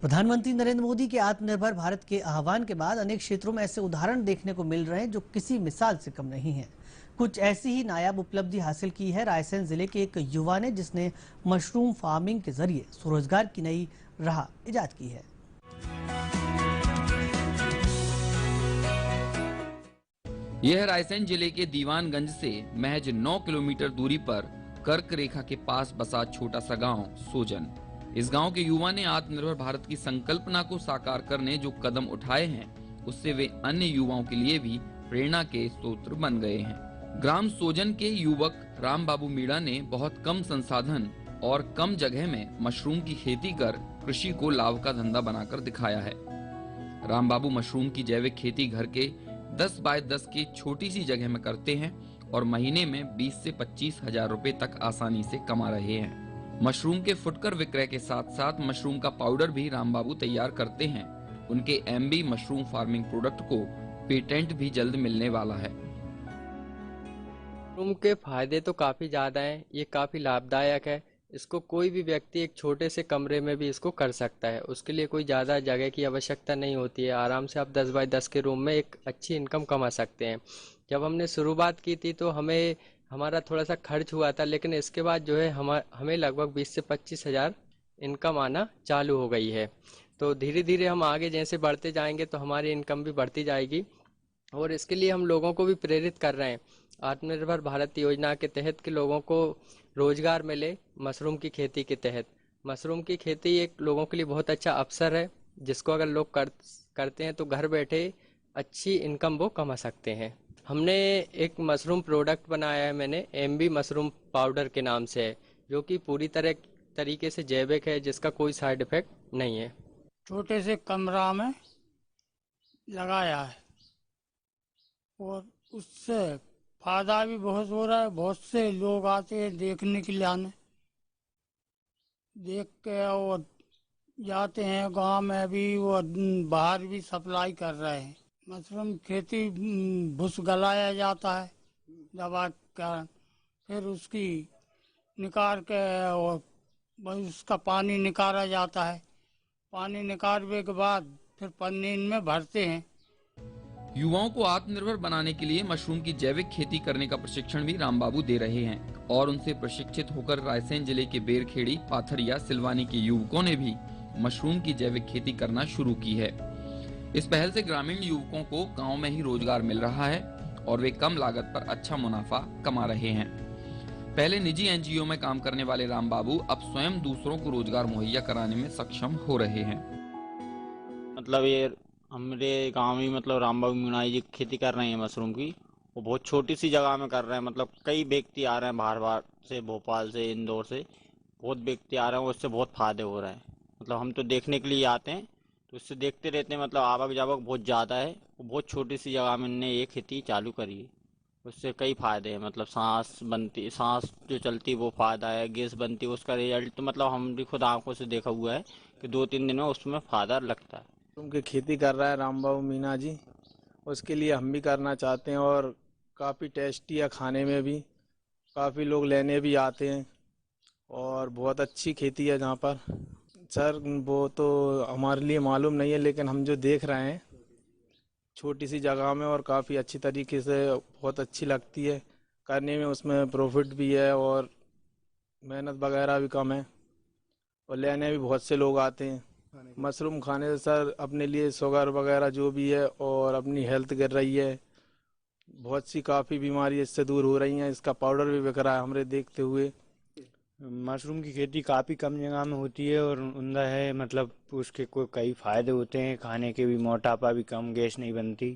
प्रधानमंत्री नरेंद्र मोदी के आत्मनिर्भर भारत के आह्वान के बाद अनेक क्षेत्रों में ऐसे उदाहरण देखने को मिल रहे हैं जो किसी मिसाल से कम नहीं हैं। कुछ ऐसी ही नायाब उपलब्धि हासिल की है रायसेन जिले के एक युवा ने, जिसने मशरूम फार्मिंग के जरिए स्वरोजगार की नई राह इजाद की है। यह रायसेन जिले के दीवानगंज से महज 9 किलोमीटर दूरी पर कर्क रेखा के पास बसा छोटा सा गांव सोजन। इस गांव के युवा ने आत्मनिर्भर भारत की संकल्पना को साकार करने जो कदम उठाए हैं, उससे वे अन्य युवाओं के लिए भी प्रेरणा के स्रोत बन गए हैं। ग्राम सोजन के युवक राम बाबू मीणा ने बहुत कम संसाधन और कम जगह में मशरूम की खेती कर कृषि को लाभ का धंधा बनाकर दिखाया है। राम बाबू मशरूम की जैविक खेती घर के 10 बाय 10 की छोटी सी जगह में करते हैं और महीने में 20 से 25 हजार रुपए तक आसानी से कमा रहे हैं। मशरूम के फुटकर विक्रय के साथ साथ मशरूम का पाउडर भी रामबाबू तैयार करते हैं। उनके एमबी मशरूम फार्मिंग प्रोडक्ट को पेटेंट भी जल्द मिलने वाला है। मशरूम के फायदे तो काफ़ी ज़्यादा हैं। ये काफ़ी लाभदायक है। इसको कोई भी व्यक्ति एक छोटे से कमरे में भी इसको कर सकता है। उसके लिए कोई ज़्यादा जगह की आवश्यकता नहीं होती है। आराम से आप 10 बाय 10 के रूम में एक अच्छी इनकम कमा सकते हैं। जब हमने शुरुआत की थी तो हमारा थोड़ा सा खर्च हुआ था, लेकिन इसके बाद जो है हमें लगभग 20 से 25 हज़ार इनकम आना चालू हो गई है। तो धीरे धीरे हम आगे जैसे बढ़ते जाएंगे तो हमारी इनकम भी बढ़ती जाएगी। और इसके लिए हम लोगों को भी प्रेरित कर रहे हैं। आत्मनिर्भर भारत योजना के तहत के लोगों को रोजगार मिले मशरूम की खेती के तहत। मशरूम की खेती एक लोगों के लिए बहुत अच्छा अवसर है, जिसको अगर लोग करते हैं तो घर बैठे अच्छी इनकम वो कमा सकते हैं। हमने एक मशरूम प्रोडक्ट बनाया है, मैंने एमबी मशरूम पाउडर के नाम से है, जो कि पूरी तरीके से जैविक है, जिसका कोई साइड इफेक्ट नहीं है। छोटे से कमरा में लगाया है और उससे फायदा भी बहुत हो रहा है। बहुत से लोग आते हैं देखने के लिए, आने देख के और जाते हैं। गांव में भी और बाहर भी सप्लाई कर रहे हैं। मशरूम खेती भूस गलाया जाता है दवा के कारण, फिर उसकी निकाल के और उसका पानी निकाला जाता है। पानी निकालने के बाद फिर पन्नी में भरते हैं। युवाओं को आत्मनिर्भर बनाने के लिए मशरूम की जैविक खेती करने का प्रशिक्षण भी रामबाबू दे रहे हैं और उनसे प्रशिक्षित होकर रायसेन जिले के बेरखेड़ी, पाथरिया, सिलवानी के युवकों ने भी मशरूम की जैविक खेती करना शुरू की है। इस पहल से ग्रामीण युवकों को गांव में ही रोजगार मिल रहा है और वे कम लागत पर अच्छा मुनाफा कमा रहे हैं। पहले निजी एनजीओ में काम करने वाले रामबाबू अब स्वयं दूसरों को रोजगार मुहैया कराने में सक्षम हो रहे हैं। मतलब ये हमारे गांव में रामबाबू मीणा जी खेती कर रहे हैं मशरूम की। वो बहुत छोटी सी जगह में कर रहे हैं। मतलब कई व्यक्ति आ रहे हैं बाहर से, भोपाल से, इंदौर से बहुत व्यक्ति आ रहे हैं। उससे बहुत फायदे हो रहे हैं। मतलब हम तो देखने के लिए आते हैं, तो उससे देखते रहते हैं। मतलब आवक जावक बहुत ज़्यादा है। वो बहुत छोटी सी जगह में इन्होंने ये खेती चालू करी है। उससे कई फायदे हैं। मतलब सांस जो चलती वो फायदा है, गैस बनती है, उसका रिजल्ट तो मतलब हम भी खुद आंखों से देखा हुआ है कि 2-3 दिन में उसमें फायदा लगता है। उनकी खेती कर रहा है रामबाबू मीणा जी, उसके लिए हम भी करना चाहते हैं और काफ़ी टेस्टी है खाने में भी। काफ़ी लोग लेने भी आते हैं और बहुत अच्छी खेती है जहाँ पर। सर वो तो हमारे लिए मालूम नहीं है, लेकिन हम जो देख रहे हैं छोटी सी जगह में और काफ़ी अच्छी तरीके से, बहुत अच्छी लगती है करने में। उसमें प्रॉफिट भी है और मेहनत वगैरह भी कम है और लेने भी बहुत से लोग आते हैं। मशरूम खाने से सर अपने लिए शुगर वगैरह जो भी है और अपनी हेल्थ गिर रही है। बहुत सी काफ़ी बीमारी इससे दूर हो रही हैं। इसका पाउडर भी बिक रहा है हमारे देखते हुए। मशरूम की खेती काफ़ी कम जगह में होती है और उमदा है। मतलब उसके कई फ़ायदे होते हैं। खाने के भी, मोटापा भी कम, गैस नहीं बनती,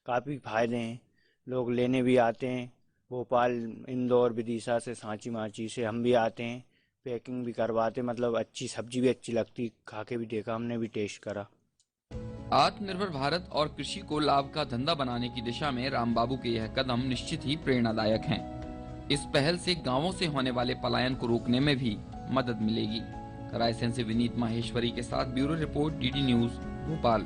काफ़ी फ़ायदे हैं। लोग लेने भी आते हैं। भोपाल, इंदौर, विदिशा से, सांची माची से हम भी आते हैं, पैकिंग भी करवाते। मतलब अच्छी सब्जी भी अच्छी लगती, खा के भी देखा, हमने भी टेस्ट करा। आत्मनिर्भर भारत और कृषि को लाभ का धंधा बनाने की दिशा में रामबाबू के यह कदम निश्चित ही प्रेरणादायक हैं। इस पहल से गांवों से होने वाले पलायन को रोकने में भी मदद मिलेगी। रायसेन से विनीत माहेश्वरी के साथ bureau report, DD news, Bhopal.